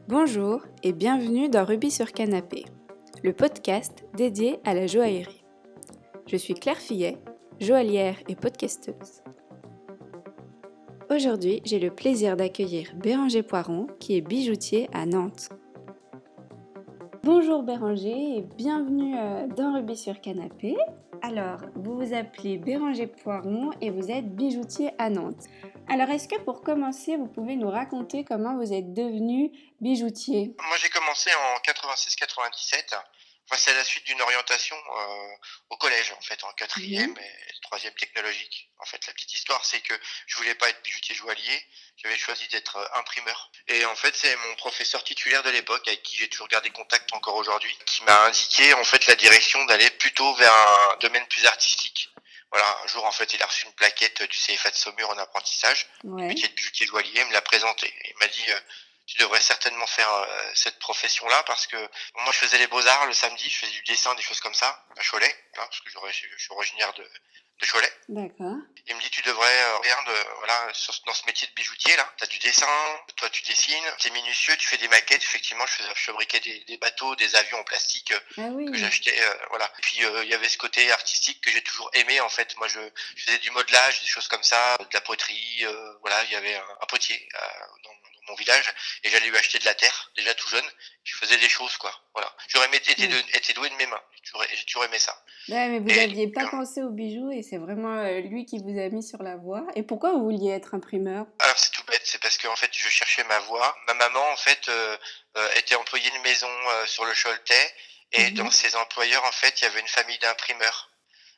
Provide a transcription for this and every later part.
Bonjour et bienvenue dans Rubis sur Canapé, le podcast dédié à la joaillerie. Je suis Claire Fillet, joaillière et podcasteuse. Aujourd'hui, j'ai le plaisir d'accueillir Béranger Poiron, qui est bijoutier à Nantes. Bonjour Béranger et bienvenue dans Rubis sur Canapé. Alors, vous vous appelez Béranger Poiron et vous êtes bijoutier à Nantes. Alors, est-ce que pour commencer, vous pouvez nous raconter comment vous êtes devenu bijoutier ? Moi, j'ai commencé en 96-97. Enfin, c'est à la suite d'une orientation au collège, en fait, en quatrième et troisième technologique. En fait, la petite histoire, c'est que je voulais pas être bijoutier joaillier. J'avais choisi d'être imprimeur. Et en fait, c'est mon professeur titulaire de l'époque, avec qui j'ai toujours gardé contact encore aujourd'hui, qui m'a indiqué, en fait, la direction d'aller plutôt vers un domaine plus artistique. Voilà, un jour, en fait, il a reçu une plaquette du CFA de Saumur en apprentissage, du métier de bijoutier joaillier, il me l'a présenté. Il m'a dit, tu devrais certainement faire cette profession-là parce que moi je faisais les beaux-arts le samedi, je faisais du dessin, des choses comme ça, à Cholet, hein, parce que je suis originaire de Cholet. D'accord. Il me dit tu devrais regarde voilà dans ce métier de bijoutier là, t'as du dessin, toi tu dessines, t'es minutieux, tu fais des maquettes. Effectivement, je fabriquais des bateaux, des avions en plastique Ah oui. que j'achetais, voilà. Et puis il y avait ce côté artistique que j'ai toujours aimé en fait. Moi je faisais du modelage, des choses comme ça, de la poterie, voilà. Il y avait un potier dans mon village et j'allais lui acheter de la terre déjà tout jeune. Je faisais des choses quoi, voilà. J'aurais été doué de mes mains. J'ai toujours aimé ça. Ouais, mais vous Et n'aviez pas pensé aux bijoux et c'est vraiment lui qui vous a mis sur la voie. Et pourquoi vous vouliez être imprimeur ? alors c'est tout bête, c'est parce que en fait je cherchais ma voie. Ma maman en fait était employée de maison sur le Choletais et dans ses employeurs en fait il y avait une famille d'imprimeurs.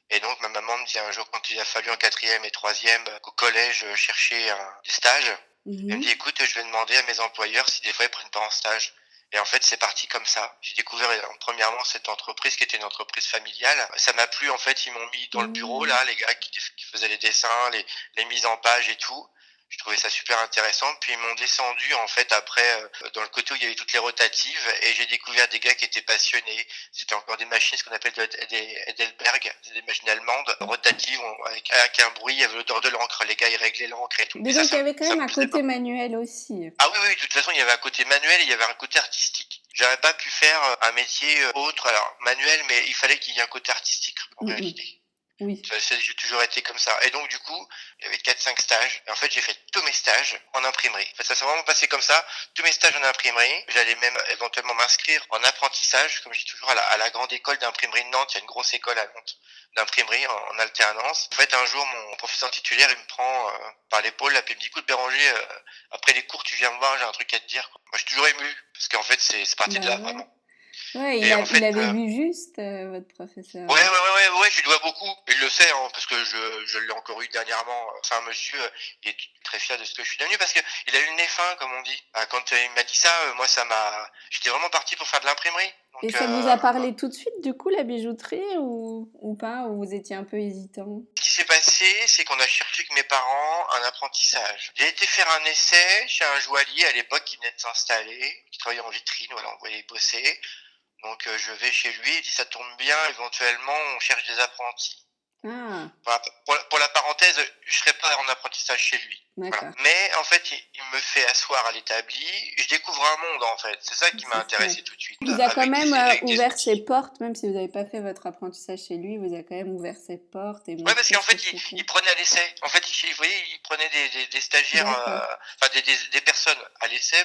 Et donc ma maman me dit un jour quand il a fallu en quatrième et troisième qu'au collège chercher des stages, elle me dit écoute je vais demander à mes employeurs si des fois ils prennent pas en stage. Et en fait c'est parti comme ça. J'ai découvert premièrement cette entreprise qui était une entreprise familiale. Ça m'a plu en fait, ils m'ont mis dans le bureau là, les gars qui faisaient les dessins, les mises en page et tout. Je trouvais ça super intéressant. Puis ils m'ont descendu en fait après dans le côté où il y avait toutes les rotatives et j'ai découvert des gars qui étaient passionnés. C'était encore des machines, ce qu'on appelle des Edelberg, des machines allemandes rotatives avec un bruit, il y avait l'odeur de l'encre. Les gars ils réglaient l'encre et tout. Mais Et ça, donc il y avait quand ça même me un plaisait pas. côté manuel aussi. Ah oui, oui, de toute façon, il y avait un côté manuel et il y avait un côté artistique. J'aurais pas pu faire un métier autre, alors manuel, mais il fallait qu'il y ait un côté artistique en réalité. Oui. J'ai toujours été comme ça. Et donc, du coup, il y avait 4-5 stages. Et en fait, j'ai fait tous mes stages en imprimerie. En fait, ça s'est vraiment passé comme ça. Tous mes stages en imprimerie. J'allais même éventuellement m'inscrire en apprentissage, comme je dis toujours, à la grande école d'imprimerie de Nantes. Il y a une grosse école à Nantes d'imprimerie en alternance. En fait, un jour, mon professeur titulaire, il me prend par l'épaule, là, puis il me dit, écoute, Béranger, après les cours, tu viens me voir, j'ai un truc à te dire. Moi, je suis toujours ému, parce qu'en fait, c'est parti de Bah là, ouais. vraiment. Ouais, Et en il fait, avait vu juste, votre professeur. Ouais, je lui dois beaucoup. Il le sait, hein, parce que je l'ai encore eu dernièrement. C'est un monsieur, il est très fier de ce que je suis devenu parce que il a eu le nez fin, comme on dit. Quand il m'a dit ça, moi, j'étais vraiment parti pour faire de l'imprimerie. Et Donc, ça vous a parlé tout de suite, du coup, la bijouterie ou pas? Ou vous étiez un peu hésitant? ce qui s'est passé, c'est qu'on a cherché avec mes parents un apprentissage. J'ai été faire un essai chez un joaillier à l'époque qui venait de s'installer, qui travaillait en vitrine, voilà, on voyait bosser. Donc, je vais chez lui, il dit ça tombe bien, éventuellement, on cherche des apprentis. Ah, Voilà, pour la parenthèse, je serai pas en apprentissage chez lui. Voilà. d'accord. Mais en fait, il me fait asseoir à l'établi. Je découvre un monde en fait. C'est ça qui m'a intéressé tout de suite. Il vous a quand même Avec des ouvert ses outils. portes, même si vous n'avez pas fait votre apprentissage chez lui, il vous a quand même ouvert ses portes et Ouais, parce montré qu'en ce que fait, c'était. il prenait à l'essai. En fait, vous voyez, il prenait des stagiaires, D'accord, enfin des personnes à l'essai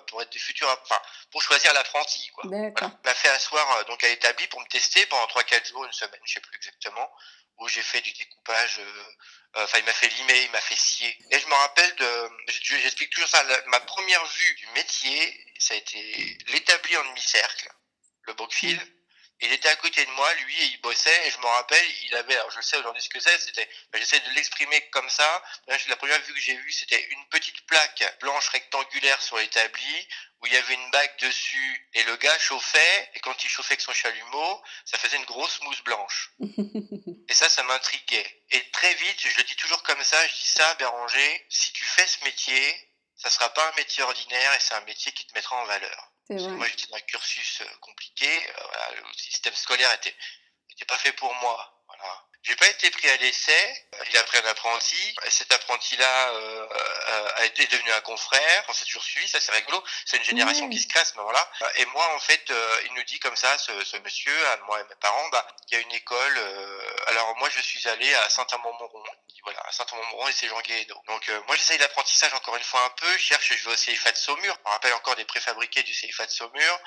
pour être des futurs, enfin pour choisir l'apprenti, quoi. Voilà. d'accord. Il m'a fait asseoir donc à l'établi pour me tester pendant 3-4 jours, une semaine, je sais plus exactement, où j'ai fait du découpage. Enfin, il m'a fait limer, il m'a fait scier. Et je me rappelle j'explique toujours ça. Ma première vue du métier, ça a été l'établi en demi-cercle, le Brookfield. Mm. Il était à côté de moi, lui, et il bossait, et je me rappelle, il avait, alors je sais aujourd'hui ce que c'était, j'essaie de l'exprimer comme ça. Là, la première vue que j'ai vue, c'était une petite plaque blanche rectangulaire sur l'établi, où il y avait une bague dessus, et le gars chauffait, et quand il chauffait avec son chalumeau, ça faisait une grosse mousse blanche. Et ça m'intriguait. Et très vite, je le dis toujours comme ça, je dis ça, Béranger, si tu fais ce métier, ça sera pas un métier ordinaire et c'est un métier qui te mettra en valeur. C'est Parce que vrai. moi, j'étais dans un cursus compliqué, voilà, le système scolaire était pas fait pour moi. Voilà. J'ai pas été pris à l'essai. Il a pris un apprenti. Et cet apprenti-là est devenu un confrère. On s'est toujours suivi, ça c'est rigolo. C'est une génération qui Ouais. se crée à ce moment-là. Et moi, en fait, il nous dit comme ça, ce monsieur, à moi et mes parents, bah, il y a une école. Alors moi, je suis allé à Saint-Amand-Montrond. Il dit, voilà, à Saint-Amand-Montrond et c'est Jean Guéhenno. Donc moi, j'essaye l'apprentissage encore une fois un peu. Je cherche, je vais au CFA de Saumur. Je me rappelle encore des préfabriqués du CFA de Saumur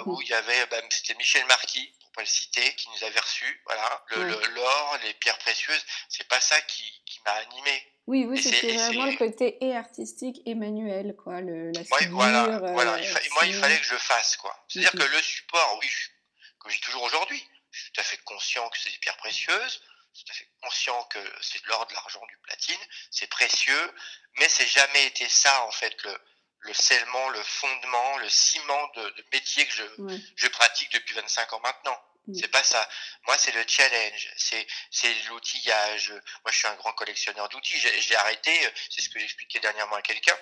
où il y avait, bah, c'était Michel Marquis, pour pas le citer, qui nous avait reçus. Voilà, Ouais. l'or, les pierres précieuses. C'est pas ça qui m'a animé. Oui, vous, c'était Et vraiment le c'est, côté et artistique et manuel, quoi, la ouais, voilà, soudure, voilà. Moi, il scier. fallait que je fasse, quoi. Mmh C'est-à-dire que mh. le support, oui, comme je dis toujours aujourd'hui, je suis tout à fait conscient que c'est des pierres précieuses. Je suis tout à fait conscient que c'est de l'or, de l'argent, du platine. C'est précieux, mais c'est jamais été ça, en fait, le scellement, le fondement, le ciment de métier que Ouais. je pratique depuis 25 ans maintenant. Mmh. C'est pas ça. Moi, c'est le challenge, c'est l'outillage. Moi, je suis un grand collectionneur d'outils. J'ai arrêté, c'est ce que j'expliquais dernièrement à quelqu'un.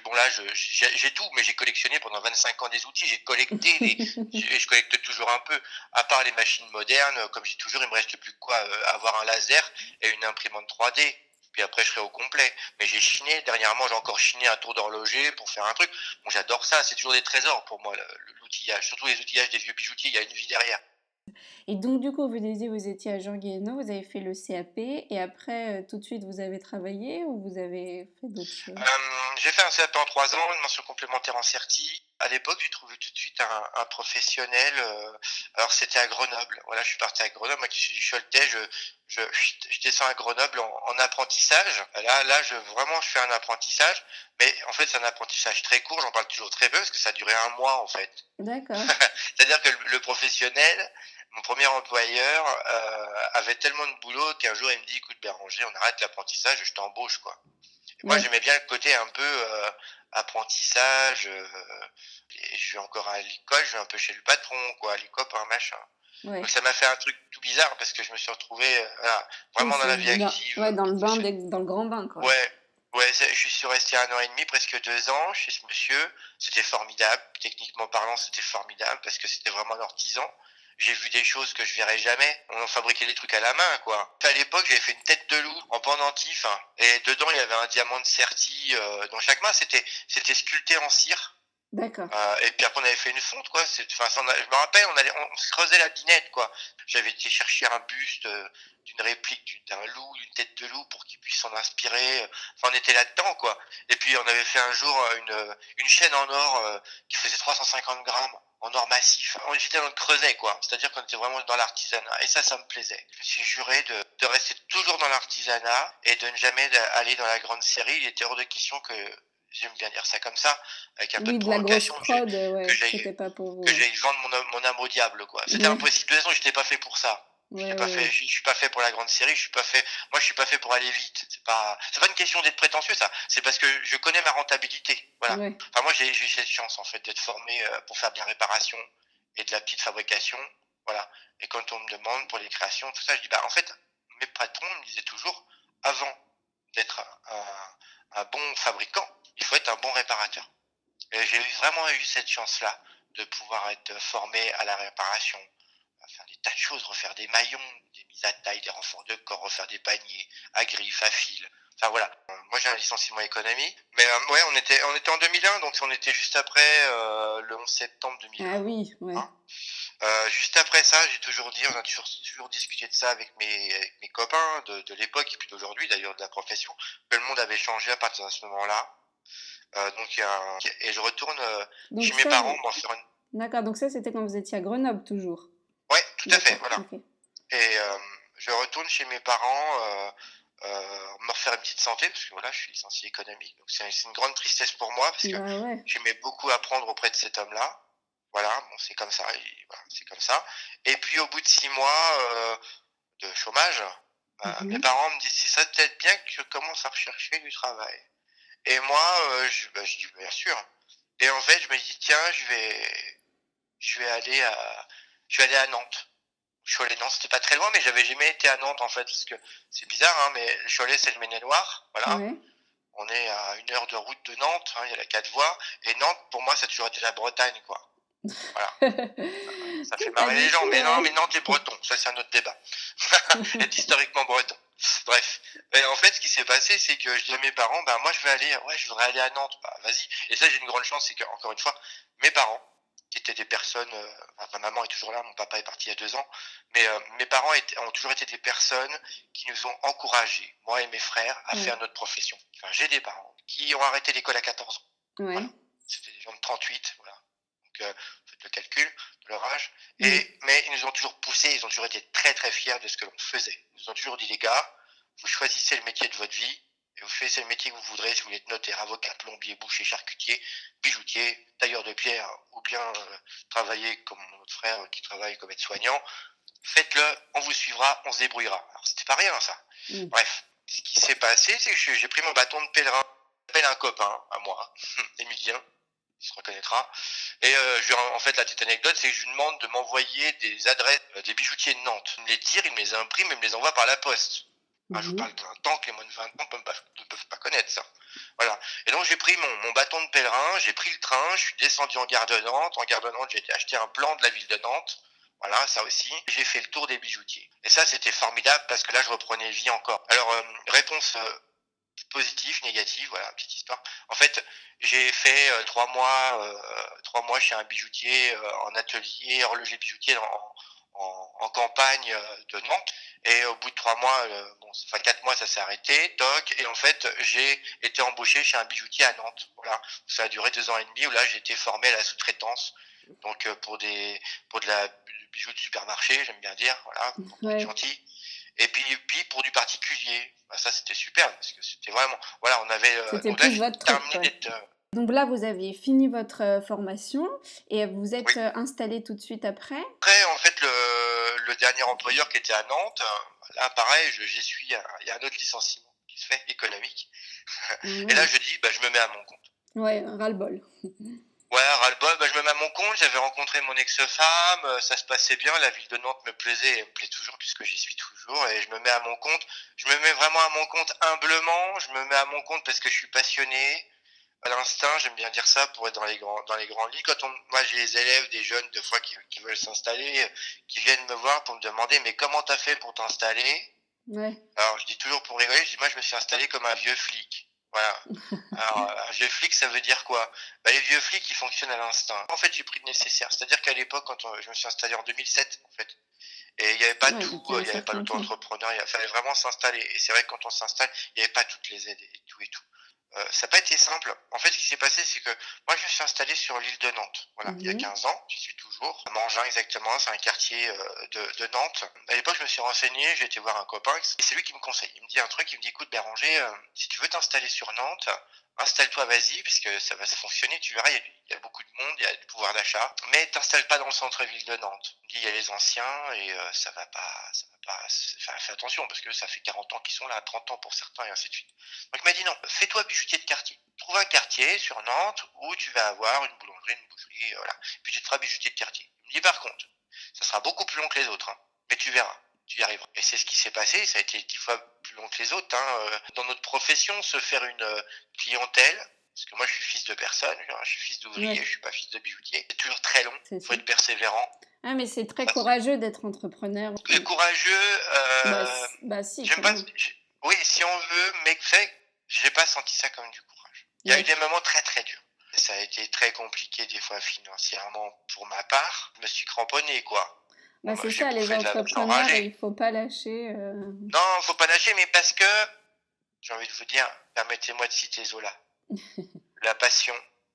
Bon là, j'ai tout, mais j'ai collectionné pendant 25 ans des outils. J'ai collecté et je collecte toujours un peu. À part les machines modernes, comme je dis toujours, il me reste plus que quoi, avoir un laser et une imprimante 3D. Puis après, je serai au complet. Mais j'ai chiné, dernièrement, j'ai encore chiné un tour d'horloger pour faire un truc. Bon, j'adore ça, c'est toujours des trésors pour moi, l'outillage. Surtout les outillages des vieux bijoutiers, il y a une vie derrière. Et donc du coup, vous disiez, vous étiez à Jean Guéhenno, vous avez fait le CAP et après, tout de suite, vous avez travaillé ou vous avez fait d'autres choses? J'ai fait un CAP en 3 ans, une mention complémentaire en certi. À l'époque, j'ai trouvé tout de suite un professionnel. Alors c'était à Grenoble. Voilà, je suis parti à Grenoble. Moi qui suis du Choletais, je descends à Grenoble en apprentissage. Vraiment, je fais un apprentissage. Mais en fait, c'est un apprentissage très court. J'en parle toujours très peu parce que ça a duré un mois en fait. D'accord. C'est-à-dire que le professionnel, mon premier employeur, avait tellement de boulot qu'un jour il me dit, écoute Béranger, on arrête l'apprentissage, je t'embauche quoi. Et moi, Ouais, j'aimais bien le côté un peu apprentissage. Et je vais encore à l'école, je vais un peu chez le patron, quoi, les copains, machin. Donc ouais. ça m'a fait un truc tout bizarre parce que je me suis retrouvé voilà, Oui, vraiment dans la vie active. ouais, dans le bain des dans le grand bain, quoi. Ouais, ouais, je suis resté 1 an et demi, presque 2 ans chez ce monsieur. C'était formidable. Techniquement parlant, c'était formidable parce que c'était vraiment un artisan. J'ai vu des choses que je verrai jamais. On en fabriquait des trucs à la main, quoi. À l'époque, j'avais fait une tête de loup en pendentif, hein, et dedans, il y avait un diamant de sertie dans chaque main. C'était sculpté en cire. D'accord. Et puis après, on avait fait une fonte, quoi. Je me rappelle, on se creusait la binette, quoi. J'avais été chercher un buste d'une réplique d'un loup, d'une tête de loup, pour qu'il puisse s'en inspirer. Enfin, on était là-dedans, quoi. Et puis, on avait fait un jour une chaîne en or qui faisait 350 grammes, en or massif. J'étais dans le creuset, quoi. C'est-à-dire qu'on était vraiment dans l'artisanat. Et ça me plaisait. Je me suis juré de rester toujours dans l'artisanat et de ne jamais aller dans la grande série. Il était hors de question que, j'aime bien dire ça comme ça, avec un peu de Oui, de la grosse provocation, prod, que ouais, j'aille c'était pas pour que vous, ouais. j'aille vendre mon âme au diable, quoi. C'était Ouais, impossible. De toute façon, j'étais pas fait pour ça. ouais, ouais, ouais. Je suis pas fait pour la grande série. Moi, je suis pas fait pour aller vite. C'est pas une question d'être prétentieux, ça. C'est parce que je connais ma rentabilité. Voilà. Ouais. Enfin, moi, j'ai eu cette chance, en fait, d'être formé pour faire de la réparation et de la petite fabrication. Voilà. Et quand on me demande pour les créations, tout ça, je dis, bah, en fait, mes patrons me disaient toujours, avant d'être un bon fabricant, il faut être un bon réparateur. Et j'ai vraiment eu cette chance-là de pouvoir être formé à la réparation, à faire des tas de choses, refaire des maillons, des mises à taille, des renforts de corps, refaire des paniers, à griffes, à fil. Enfin voilà. Moi j'ai un licenciement économie, mais ouais, on était en 2001, donc on était juste après le 11 septembre 2001. Ah oui, ouais. Hein. Juste après ça, j'ai toujours dit, on a toujours discuté de ça avec mes copains de l'époque et puis d'aujourd'hui d'ailleurs de la profession, que le monde avait changé à partir de ce moment-là. Donc et je retourne Donc chez mes ça, parents m'en faire une. d'accord, donc ça, c'était quand vous étiez à Grenoble, toujours? Ouais, tout à fait, D'accord, voilà. OK. Et je retourne chez mes parents me refaire une petite santé parce que voilà, je suis licencié économique. Donc c'est une grande tristesse pour moi parce que Bah, ouais. j'aimais beaucoup apprendre auprès de cet homme-là. Voilà, bon, c'est comme ça, voilà, c'est comme ça. Et puis au bout de 6 mois de chômage, mes Mmh. parents me disent, c'est ça peut-être bien que je commence à rechercher du travail. Et moi, je dis bien sûr. Et en fait, je me dis tiens, je vais aller à, je vais aller à Nantes. Cholet-Nantes, c'était pas très loin, mais j'avais jamais été à Nantes en fait, parce que c'est bizarre, hein, mais Cholet c'est le Maine-et-Loire, voilà. Ouais. On est à 1 heure de route de Nantes, hein, il y a la 4 voies, et Nantes pour moi ça a toujours été la Bretagne, quoi. Voilà. Ça fait Si, pas marrer les du gens. tout, Mais ouais. Nantes est breton. Ça, c'est un autre débat. Est historiquement breton. Bref. Et en fait, ce qui s'est passé, c'est que je dis à mes parents, bah, moi, je voudrais aller à Nantes. Bah, vas-y. Et ça, j'ai une grande chance, c'est que, encore une fois, mes parents, qui étaient des personnes, ma maman est toujours là, mon papa est parti il y a 2 ans, mais mes parents ont toujours été des personnes qui nous ont encouragés, moi et mes frères, à faire Ouais. notre profession. Enfin, j'ai des parents qui ont arrêté l'école à 14 ans. Voilà. Ouais. C'était des gens de 38, voilà. Donc, faites le calcul de leur âge. Mm. Mais ils nous ont toujours poussés, ils ont toujours été très très fiers de ce que l'on faisait. Ils nous ont toujours dit, les gars, vous choisissez le métier de votre vie, et vous choisissez le métier que vous voudrez, si vous voulez être notaire, avocat, plombier, boucher, charcutier, bijoutier, tailleur de pierre, ou bien travailler comme notre frère qui travaille comme aide-soignant. Faites-le, on vous suivra, on se débrouillera. Alors, c'était pas rien, ça. Mm. Bref, ce qui s'est passé, c'est que j'ai pris mon bâton de pèlerin. J'appelle un copain à moi, Emilien, il se reconnaîtra. Et en fait, la petite anecdote, c'est que je lui demande de m'envoyer des adresses des bijoutiers de Nantes. Il me les tire, il me les imprime et me les envoie par la poste. Ah, je vous Mhm. parle d'un temps que les moins de 20 ans ne peuvent pas connaître ça. Voilà. Et donc j'ai pris mon bâton de pèlerin, j'ai pris le train, je suis descendu en gare de Nantes. En gare de Nantes, j'ai été acheter un plan de la ville de Nantes. Voilà, ça aussi. J'ai fait le tour des bijoutiers. Et ça, c'était formidable parce que là, je reprenais vie encore. Alors, réponse positive, négative, voilà, petite histoire. En fait, j'ai fait 3 mois chez un bijoutier en atelier, horloger bijoutier en campagne de Nantes. Et au bout de 3 mois, 4 mois, ça s'est arrêté, toc. Et en fait, j'ai été embauché chez un bijoutier à Nantes. Voilà, ça a duré 2 ans et demi où là, j'ai été formé à la sous-traitance. Donc pour du bijou de supermarché, j'aime bien dire, voilà, pour être Ouais. gentil. Et puis pour du particulier, bah, ça c'était super parce que c'était vraiment, voilà, on avait C'était donc là plus j'ai votre truc, terminé quoi. d'être Donc là, vous aviez fini votre formation et vous oui. êtes installé tout de suite après? Après en fait le dernier employeur qui était à Nantes, là pareil, j'y suis, il y a un autre licenciement qui se fait économique. Ah Et là ouais. je dis bah je me mets à mon compte. Ouais, ras-le-bol. Ouais, ras-le-bol, bah, je me mets à mon compte, j'avais rencontré mon ex-femme, ça se passait bien, la ville de Nantes me plaisait et elle me plaît toujours puisque j'y suis toujours et je me mets à mon compte. Je me mets vraiment à mon compte humblement, je me mets à mon compte parce que je suis passionné. À l'instinct, j'aime bien dire ça pour être dans les grands lits. Moi, j'ai les élèves, des jeunes, des fois, qui veulent s'installer, qui viennent me voir pour me demander, mais comment t'as fait pour t'installer? Ouais. Alors, je dis toujours pour rigoler, je dis, moi, je me suis installé comme un vieux flic. Voilà. Alors, un vieux flic, ça veut dire quoi? Bah, les vieux flics, ils fonctionnent à l'instinct. En fait, j'ai pris le nécessaire. C'est-à-dire qu'à l'époque, je me suis installé en 2007, en fait, et il n'y avait pas Ouais, tout, donc il y a un il n'y avait pas certain temps. l'auto-entrepreneuriat, il fallait vraiment s'installer. Et c'est vrai que quand on s'installe, il n'y avait pas toutes les aides et tout et tout. Ça n'a pas été simple. En fait, ce qui s'est passé, c'est que moi, je me suis installé sur l'île de Nantes. Voilà, il y a Mhm. 15 ans, j'y suis toujours. À Mangin, exactement, c'est un quartier de Nantes. À l'époque, je me suis renseigné, j'ai été voir un copain, et c'est lui qui me conseille. Il me dit un truc, il me dit, écoute, Béranger, si tu veux t'installer sur Nantes, installe-toi, vas-y, puisque ça va se fonctionner, tu verras, il y a beaucoup de monde, il y a du pouvoir d'achat, mais t'installe pas dans le centre-ville de Nantes. Il me dit, il y a les anciens, et ça va pas, enfin, fais attention, parce que ça fait 40 ans qu'ils sont là, 30 ans pour certains, et ainsi de suite. Donc il m'a dit non, fais-toi bijoutier de quartier. Trouve un quartier sur Nantes où tu vas avoir une boulangerie, une boucherie, voilà. Puis tu te feras bijoutier de quartier. Il me dit par contre, ça sera beaucoup plus long que les autres, hein, mais tu verras, tu y arriveras. Et c'est ce qui s'est passé, ça a été 10 fois plus long que les autres. Dans notre profession, se faire une clientèle, parce que moi je suis fils de personne, je suis fils d'ouvrier, Ouais, je suis pas fils de bijoutier. C'est toujours très long, c'est il faut ça. être persévérant. Ah, mais c'est très Ça, courageux d'être entrepreneur. c'est courageux, Bah si, j'aime quand pas. même. Oui, si on veut, mais j'ai pas senti ça comme du courage. Il y a eu Ouais. des moments très très durs. Ça a été très compliqué des fois financièrement pour ma part. Je me suis cramponné quoi. Bon Bah bah c'est j'ai ça, les bouffé de la vache entrepreneurs, enragée. il faut pas lâcher. Non, faut pas lâcher, mais parce que j'ai envie de vous dire, permettez-moi de citer Zola. La passion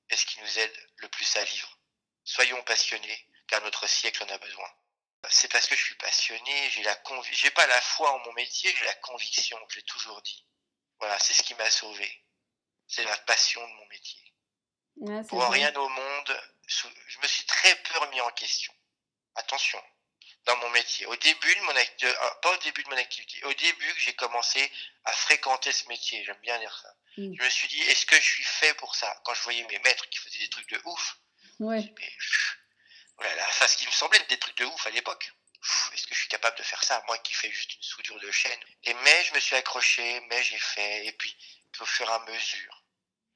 est ce qui nous aide le plus à vivre. Soyons passionnés, car notre siècle en a besoin. C'est parce que je suis passionné, j'ai pas la foi en mon métier, j'ai la conviction, je l'ai toujours dit. Voilà, c'est ce qui m'a sauvé. C'est la passion de mon métier. Ouais, c'est Pour vrai. rien au monde, je me suis très peu remis en question. Attention, dans mon métier. Pas au début de mon activité, au début que j'ai commencé à fréquenter ce métier, j'aime bien dire ça. Mm. Je me suis dit, est-ce que je suis fait pour ça? Quand je voyais mes maîtres qui faisaient des trucs de ouf, je me Ouais. dis, mais, voilà, enfin, ce qui me semblait être des trucs de ouf à l'époque. Est-ce que je suis capable de faire ça, moi qui fais juste une soudure de chaîne? Mais je me suis accroché, mais j'ai fait, et puis au fur et à mesure,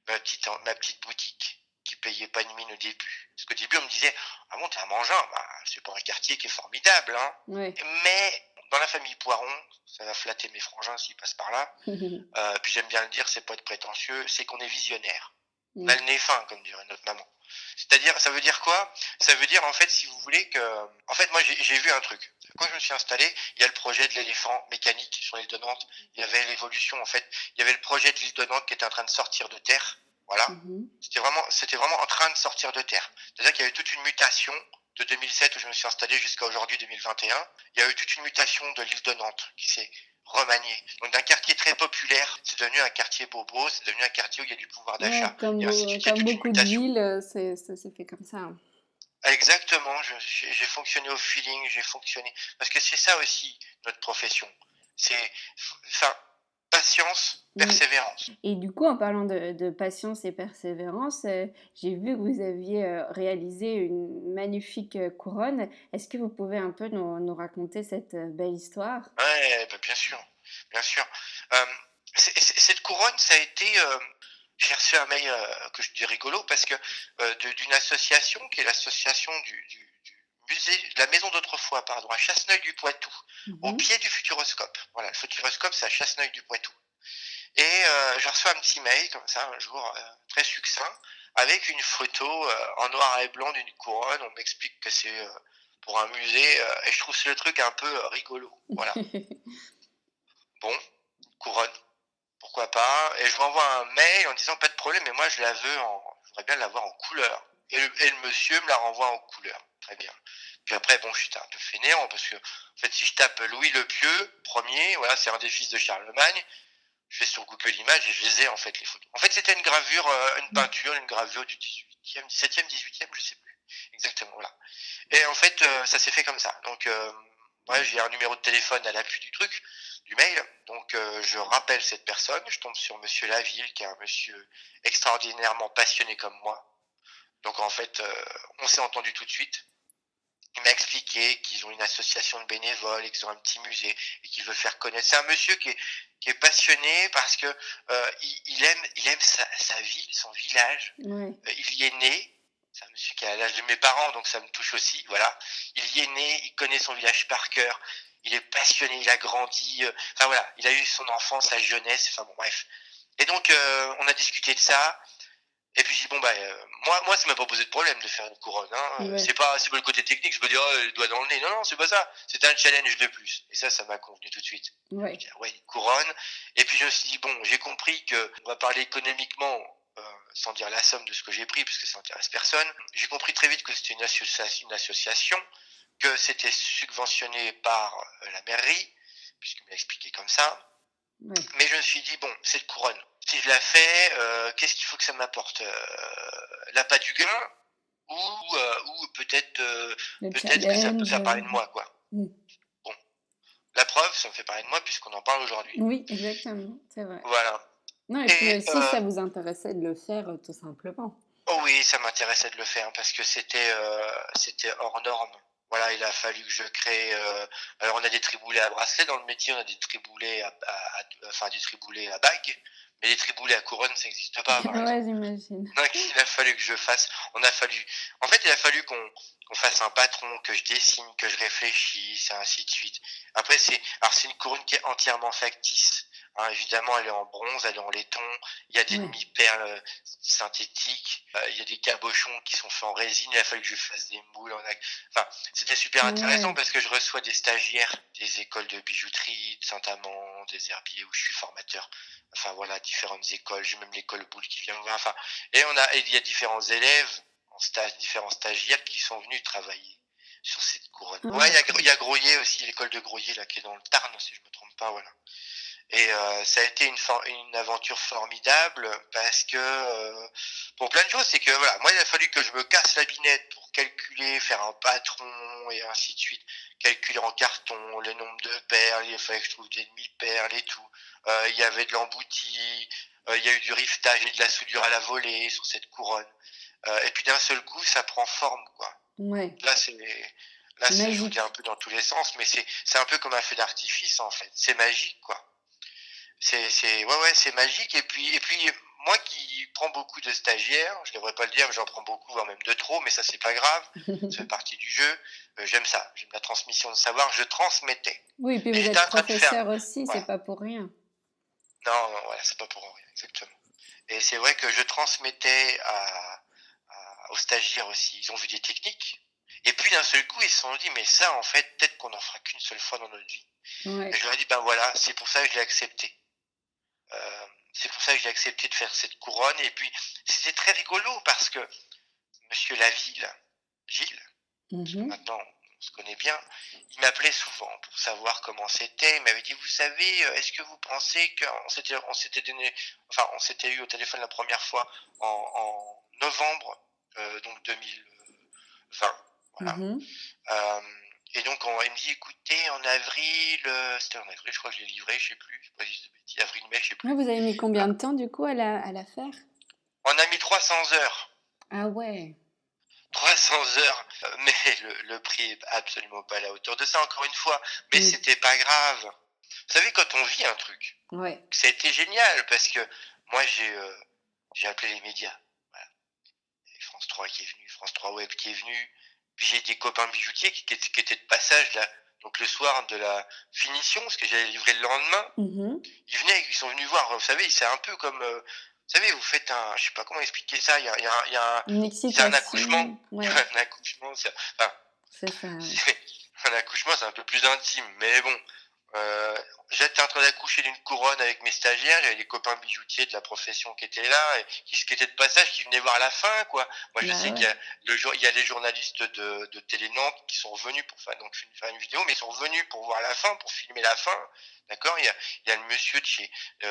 ma petite boutique, qui payais pas une mine au début. Parce qu'au début, on me disait: «Ah bon, t'es un mangin? Bah, c'est pas un quartier qui est formidable, hein». Ouais. Mais dans la famille Poiron, ça va flatter mes frangins s'ils passent par là, puis j'aime bien le dire, c'est pas être prétentieux, c'est qu'on est visionnaire. On a Mmh. le nez fin, comme dirait notre maman. C'est-à-dire, ça veut dire quoi? Ça veut dire, en fait, si vous voulez que en fait, moi, j'ai vu un truc. Quand je me suis installé, il y a le projet de l'éléphant mécanique sur l'île de Nantes. Il y avait l'évolution, en fait. Il y avait le projet de l'île de Nantes qui était en train de sortir de terre. Voilà. Mmh. C'était vraiment en train de sortir de terre. C'est-à-dire qu'il y avait toute une mutation de 2007 où je me suis installé jusqu'à aujourd'hui 2021. Il y a eu toute une mutation de l'île de Nantes qui s'est remaniée. Donc d'un quartier très populaire, c'est devenu un quartier bobo, c'est devenu un quartier où il y a du pouvoir Ouais, d'achat, et ainsi de suite. Il y a comme toute une beaucoup de mutation. villes, ça s'est fait comme ça, hein. Exactement, j'ai fonctionné au feeling, j'ai fonctionné. Parce que c'est ça aussi, notre profession. C'est, enfin, patience, Mmh. persévérance. Et du coup, en parlant de patience et persévérance, j'ai vu que vous aviez, réalisé une magnifique, couronne. Est-ce que vous pouvez un peu nous raconter cette, belle histoire? Ouais, bah, bien sûr, bien sûr. Euh, cette couronne, ça a été, j'ai reçu un mail que je dis rigolo parce que d'une association qui est l'association du musée, de la maison d'autrefois, pardon, à Chasseneuil-du-Poitou, au Mmh. pied du Futuroscope. Voilà, le Futuroscope, c'est à Chasseneuil-du-Poitou. Et j'ai reçu un petit mail comme ça un jour, très succinct, avec une photo en noir et blanc d'une couronne. On m'explique que c'est pour un musée, et je trouve le truc un peu rigolo. Voilà. Bon, une couronne, pourquoi pas. Et je lui envoie un mail en disant pas de problème, mais moi je voudrais bien l'avoir en couleur. Et le monsieur me la renvoie en couleur. Très bien. Puis après, bon, j'étais un peu fainéant parce que, en fait, si je tape Louis le Pieux, premier, voilà, c'est un des fils de Charlemagne, je vais sur Google Images et je les ai, en fait, les photos. En fait, c'était une gravure, une peinture, une gravure du 18e, 17e, 18e, je sais plus. Exactement, voilà. Et en fait, ça s'est fait comme ça. Donc, ouais, j'ai un numéro de téléphone à l'appui du truc, du mail. Donc, je rappelle cette personne. Je tombe sur Monsieur Laville, qui est un monsieur extraordinairement passionné comme moi. Donc, en fait, on s'est entendu tout de suite. Il m'a expliqué qu'ils ont une association de bénévoles et qu'ils ont un petit musée et qu'il veut faire connaître. C'est un monsieur qui est passionné parce que il aime sa ville, son village. Ouais, Il y est né. C'est un monsieur qui a l'âge de mes parents, donc ça me touche aussi. Voilà. Il y est né, il connaît son village par cœur. Il est passionné, il a grandi. Enfin voilà, il a eu son enfance, sa jeunesse. Enfin bon, bref. Et donc on a discuté de ça. Et puis j'ai dit bon bah moi ça m'a pas posé de problème de faire une couronne, hein. ouais, C'est pas le côté technique, je me dis oh le doigt dans le nez. Non non, c'est pas ça. C'était un challenge de plus. Et ça m'a convenu tout de suite. Je ouais. dis ah ouais, une couronne. Et puis je me suis dit bon, j'ai compris que on va parler économiquement sans dire la somme de ce que j'ai pris puisque ça intéresse personne. J'ai compris très vite que c'était une association, que c'était subventionné par la mairie puisqu'il m'a expliqué comme ça. Ouais. Mais je me suis dit, bon, cette couronne, si je la fais, qu'est-ce qu'il faut que ça m'apporte? L'appât du gain ou peut-être Le peut-être que ça peut challenge, faire parler de moi, quoi. mmh. Bon, la preuve, ça me fait parler de moi puisqu'on en parle aujourd'hui. Oui, exactement, c'est vrai. Voilà. Non, et puis Et aussi, ça vous intéressait de le faire, tout simplement. oh oui, ça m'intéressait de le faire parce que c'était hors norme. Voilà, il a fallu que je crée. Alors on a des triboulets à bracelet dans le métier, on a des triboulets enfin des triboulets à bague, mais les triboulets à couronne, ça n'existe pas, par Ouais, exemple. j'imagine. Donc il a fallu que je fasse. En fait, il a fallu qu'on fasse un patron, que je dessine, que je réfléchisse, et ainsi de suite. Après, c'est une couronne qui est entièrement factice. Hein, évidemment, elle est en bronze, elle est en laiton. Il y a des Ouais. demi-perles synthétiques. Il y a des cabochons qui sont faits en résine. Il a fallu que je fasse des moules. Enfin, c'était super intéressant Ouais. parce que je reçois des stagiaires des écoles de bijouterie de Saint-Amand, des Herbiers où je suis formateur. Enfin voilà, différentes écoles. J'ai même l'école Boulle qui vient me voir. Enfin, et il y a différents élèves en stage, différents stagiaires qui sont venus travailler sur cette couronne. Ah Ouais, d'accord. il y a Groyer aussi, l'école de Groyer là qui est dans le Tarn si je me trompe pas, voilà. Et ça a été une aventure formidable parce que pour plein de choses, c'est que voilà, moi il a fallu que je me casse la binette pour calculer, faire un patron et ainsi de suite, calculer en carton le nombre de perles, il fallait que je trouve des demi-perles et tout. Il y avait de l'embouti, il y a eu du rivetage et de la soudure à la volée sur cette couronne. Et puis d'un seul coup, ça prend forme quoi. Ouais, Là c'est Là, c'est je vous dis un magique. peu dans tous les sens, mais c'est un peu comme un feu d'artifice en fait. C'est magique quoi. Ouais, c'est magique et puis moi qui prends beaucoup de stagiaires, je devrais pas le dire, mais j'en prends beaucoup, voire même de trop, mais ça c'est pas grave, ça fait partie du jeu. J'aime ça, j'aime la transmission de savoir, je transmettais. Oui, puis Et vous j'étais êtes en train de faire professeur aussi, c'est voilà. pas pour rien. Non, non, voilà, c'est pas pour rien, exactement. Et c'est vrai que je transmettais aux stagiaires aussi. Ils ont vu des techniques. Et puis d'un seul coup, ils se sont dit, mais ça, en fait, peut-être qu'on n'en fera qu'une seule fois dans notre vie. Et Ouais. je leur ai dit, ben voilà, c'est pour ça que je l'ai accepté. C'est pour ça que j'ai accepté de faire cette couronne. Et puis, c'était très rigolo parce que Monsieur Laville, Gilles, parce que Mmh. maintenant on se connaît bien, il m'appelait souvent pour savoir comment c'était. Il m'avait dit, vous savez, est-ce que vous pensez on s'était donné, enfin, on s'était eu au téléphone la première fois en novembre, donc 2020, voilà. Mmh. Euh, et donc il me dit, écoutez, en avril, c'était en avril, je crois que je l'ai livré, je sais plus, je sais pas si c'est bêtise, avril, mai, je sais Ah, plus. vous avez mis Euh, combien de temps du coup à la faire? on a mis 300 heures. Ah ouais. 300 heures, mais le prix est absolument pas à la hauteur de ça, encore une fois. Mais Oui. c'était pas grave. Vous savez, quand on vit un truc, Ouais. ça a été génial parce que moi j'ai appelé les médias. Voilà. Et France 3 qui est venu, France 3 Web qui est venu. Puis j'ai des copains bijoutiers qui étaient de passage là. Donc le soir de la finition, parce que j'allais livrer le lendemain, Mmh. ils sont venus voir. Vous savez, c'est un peu comme, vous savez, vous faites je sais pas comment expliquer ça. Une C'est un accouchement. excitation, ouais, Un accouchement, enfin, c'est ça, ouais. c'est un accouchement, c'est un peu plus intime, mais bon. Euh, J'étais en train d'accoucher d'une couronne avec mes stagiaires, j'avais des copains bijoutiers de la profession qui étaient là, et qui étaient de passage, qui venaient voir la fin, quoi. Moi, je Bah sais ouais. il y a les journalistes de Télé Nantes qui sont venus pour faire une vidéo, mais ils sont venus pour voir la fin, pour filmer la fin. D'accord? Il y a le monsieur de chez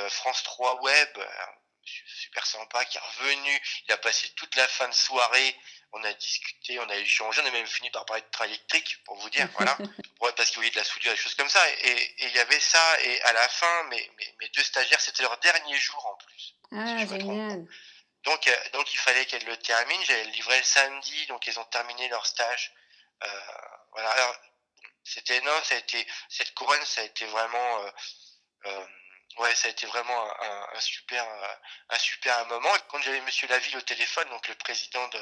France 3 Web, monsieur super sympa, qui est revenu. Il a passé toute la fin de soirée. On a discuté, on a échangé, on a même fini par parler de train électrique, pour vous dire, voilà. Ouais, parce qu'il voyait de la soudure, des choses comme ça. Et il y avait ça, et à la fin, mes deux stagiaires, c'était leur dernier jour en plus, si Ah je me trompe pas. génial. Donc il fallait qu'elles le terminent. J'allais le livrer le samedi, donc ils ont terminé leur stage. Euh, voilà. Alors, c'était non, ça a été cette couronne, ça a été vraiment, euh, ouais, ça a été vraiment un super moment. Et quand j'avais Monsieur Laville au téléphone, donc le président de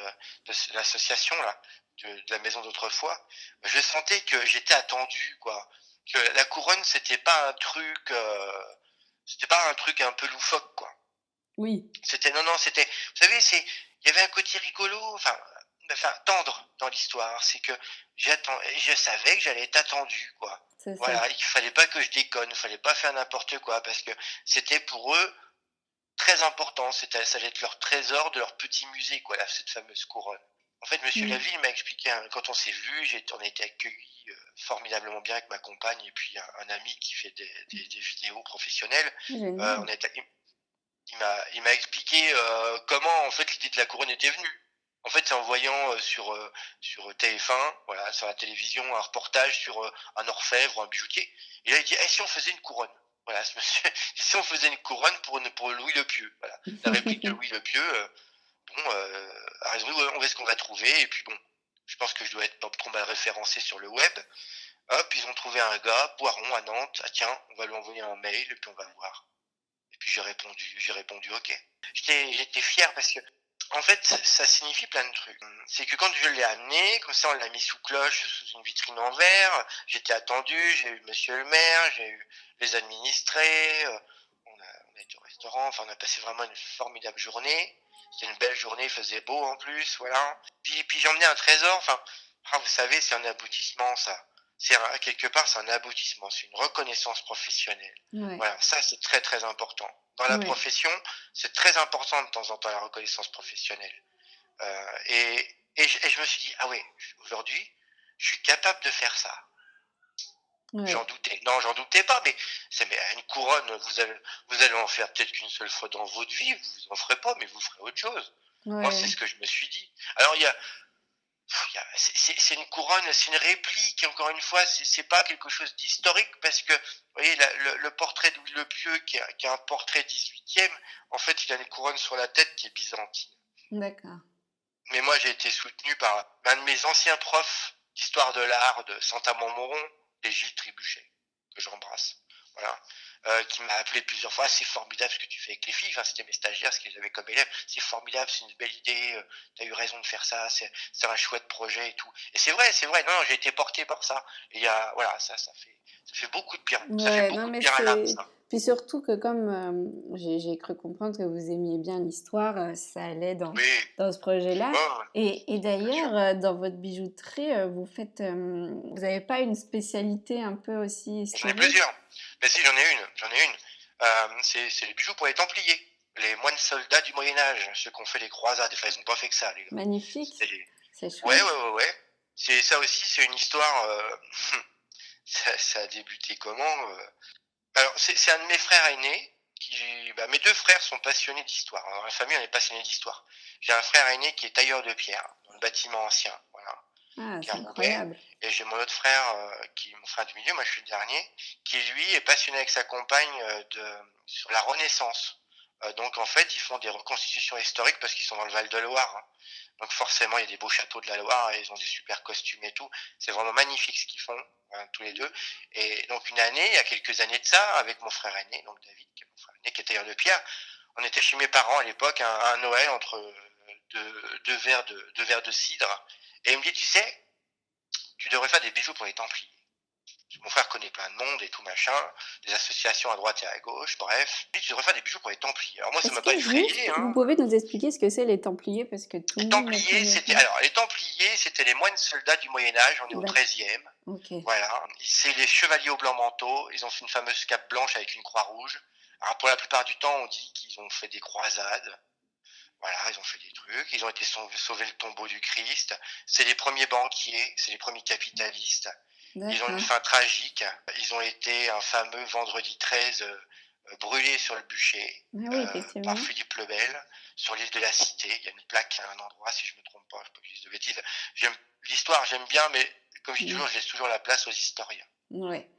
l'association là, de la maison d'autrefois, je sentais que j'étais attendu, quoi. Que la couronne, c'était pas un truc un peu loufoque, quoi. Oui. C'était non, non, c'était, vous savez, il y avait un côté rigolo, enfin tendre dans l'histoire. C'est que je savais que j'allais être attendu, quoi. C'est ça. Voilà, il fallait pas que je déconne, il fallait pas faire n'importe quoi, parce que c'était pour eux très important. Ça allait être leur trésor de leur petit musée, quoi, là, cette fameuse couronne. En fait, Monsieur Mmh. Laville m'a expliqué, hein, quand on s'est vu, on a été accueillis formidablement bien avec ma compagne et puis un ami qui fait des vidéos professionnelles. Génial. On a été, il m'a expliqué comment en fait l'idée de la couronne était venue. En fait, c'est en voyant sur TF1, voilà, sur la télévision, un reportage sur un orfèvre, un bijoutier. Et là, il dit, eh, si on faisait une couronne. Voilà, ce monsieur, si on faisait une couronne pour Louis le Pieux. Voilà, la réplique de Louis le Pieux. Bon, a raison, on va ce qu'on va trouver. Et puis bon, je pense que je dois être pas trop mal référencé sur le web. Hop, ils ont trouvé un gars, Poiron à Nantes. Ah tiens, on va lui envoyer un mail et puis on va voir. Et puis j'ai répondu OK. J'étais fier parce que, en fait, ça signifie plein de trucs. C'est que quand je l'ai amené, comme ça on l'a mis sous cloche, sous une vitrine en verre, j'étais attendu, j'ai eu monsieur le maire, j'ai eu les administrés, on a été au restaurant, enfin on a passé vraiment une formidable journée. C'était une belle journée, il faisait beau en plus, voilà. Puis j'ai emmené un trésor, enfin, vous savez, c'est un aboutissement ça. Quelque part, c'est un aboutissement, c'est une reconnaissance professionnelle. Ouais, Voilà, ça c'est très très important. Dans la ouais. profession, c'est très important de temps en temps la reconnaissance professionnelle. Et je me suis dit, ah oui, aujourd'hui, je suis capable de faire ça. J'en Ouais, doutais. Non, j'en doutais pas, mais une couronne, vous allez en faire peut-être qu'une seule fois dans votre vie, vous en ferez pas, mais vous ferez autre chose. Moi, c'est ouais. ce que je me suis dit. Alors, c'est une couronne, c'est une réplique, encore une fois, c'est pas quelque chose d'historique, parce que, vous voyez, le portrait de Louis le Pieux, qui est un portrait 18e, en fait, il a une couronne sur la tête qui est byzantine. D'accord. Mais moi, j'ai été soutenu par un de mes anciens profs d'histoire de l'art de Saint-Amand-Montrond, et Gilles Trébuchet, que j'embrasse. Voilà. qui m'a appelé plusieurs fois: «Ah, c'est formidable ce que tu fais avec les filles», enfin, c'était mes stagiaires, ce qu'ils avaient comme élèves: «C'est formidable, c'est une belle idée, tu as eu raison de faire ça, c'est un chouette projet et tout», et c'est vrai, non, non, j'ai été porté par ça, et il y a voilà, ça fait beaucoup de bien, ça fait Ouais, non, beaucoup de mais bien à l'âme, c'est ça. puis surtout que comme, j'ai cru comprendre que vous aimiez bien l'histoire, ça allait Oui, dans ce projet-là ouais, ouais, et bien sûr. d'ailleurs, dans votre bijouterie, vous faites, vous avez pas une spécialité un peu aussi J'en ai historique? plusieurs. Mais si, j'en ai une. C'est les bijoux pour les Templiers, les moines soldats du Moyen Âge, ceux qui ont fait les croisades. Enfin, ils ont pas fait que ça, les gars. Magnifique, C'est c'est ouais, chouette. ouais, ouais, ouais. C'est ça aussi, c'est une histoire, ça a débuté comment, alors c'est un de mes frères aînés qui bah, mes 2 frères sont passionnés d'histoire. Dans la famille, on est passionnés d'histoire. J'ai un frère aîné qui est tailleur de pierre dans le bâtiment ancien, voilà. Ah, c'est Pierre Rouget, incroyable. et j'ai mon autre frère, qui est mon frère du milieu, moi je suis le dernier, qui lui est passionné avec sa compagne, sur la Renaissance. Donc en fait, ils font des reconstitutions historiques parce qu'ils sont dans le Val-de-Loire, hein. Donc forcément, il y a des beaux châteaux de la Loire et ils ont des super costumes et tout. C'est vraiment magnifique ce qu'ils font, hein, tous les deux. Et donc une année, il y a quelques années de ça, avec mon frère aîné, donc David, qui est mon frère aîné, qui est tailleur de pierre, on était chez mes parents à l'époque, un Noël, entre deux verres de cidre, et il me dit, tu sais, tu devrais faire des bijoux pour les Templiers. Mon frère connaît plein de monde et tout machin, des associations à droite et à gauche, bref. Et tu devrais faire des bijoux pour les Templiers. Alors moi, ça Est-ce m'a pas que effrayé, juste, vous hein. pouvez nous expliquer ce que c'est les Templiers? Parce que tout Les le monde ne Templiers, connaît c'était, pas. alors, les Templiers, c'était les moines soldats du Moyen-Âge, on est au D'accord, 13e. OK. Voilà. C'est les chevaliers au blanc manteau. Ils ont fait une fameuse cape blanche avec une croix rouge. Alors, pour la plupart du temps, on dit qu'ils ont fait des croisades. Voilà, ils ont fait des trucs. Ils ont été sauver le tombeau du Christ. C'est les premiers banquiers, c'est les premiers capitalistes. Ils ont une D'accord. fin tragique. Ils ont été un fameux vendredi 13 brûlés sur le bûcher Ah oui, par effectivement. Philippe le Bel sur l'île de la Cité. Il y a une plaque à un endroit, si je me trompe pas, je ne pas que je dise de bêtises. J'aime l'histoire, j'aime bien, mais comme je dis Mmh. toujours, je laisse toujours la place aux historiens. Ouais.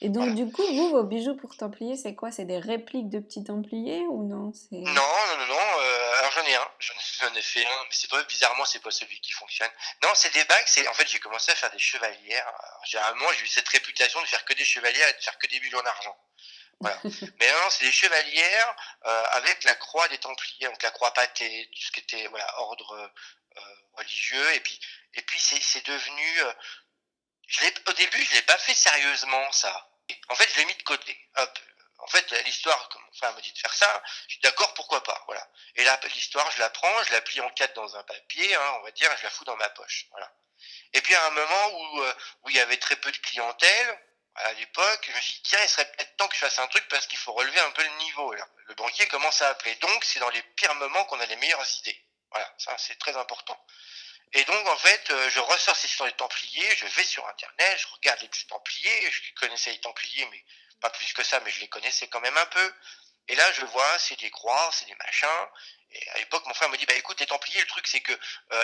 Et donc Voilà. du coup, vous, vos bijoux pour Templiers, c'est quoi? C'est des répliques de petits Templiers ou non? Non, C'est non, non, non. Alors j'en ai un, j'en ai fait un, mais c'est pas bizarrement, c'est pas celui qui fonctionne. Non, c'est des bagues. C'est en fait, j'ai commencé à faire des chevalières. Alors, généralement, j'ai eu cette réputation de faire que des chevalières et de faire que des bijoux en argent. Voilà. Mais non, c'est des chevalières avec la croix des Templiers, donc la croix pâtée, tout ce qui était voilà ordre religieux. Et puis c'est devenu. Au début, je l'ai pas fait sérieusement ça. En fait, je l'ai mis de côté. Hop. En fait, l'histoire, comme mon frère me dit de faire ça, je suis d'accord, pourquoi pas, voilà. Et là, l'histoire, je la prends, je la plie en quatre dans un papier, hein, on va dire, et je la fous dans ma poche, voilà. Et puis à un moment où il y avait très peu de clientèle, à l'époque, je me suis dit, tiens, il serait peut-être temps que je fasse un truc parce qu'il faut relever un peu le niveau, là. Le banquier commence à appeler. Donc, c'est dans les pires moments qu'on a les meilleures idées. Voilà, ça, c'est très important. Et donc, en fait, je ressors ces histoires des Templiers, je vais sur Internet, je regarde les petits Templiers, je connaissais les Templiers, mais pas plus que ça, mais je les connaissais quand même un peu. Et là, je vois, c'est des croix, c'est des machins. Et à l'époque, mon frère me dit, bah écoute, les Templiers, le truc, c'est que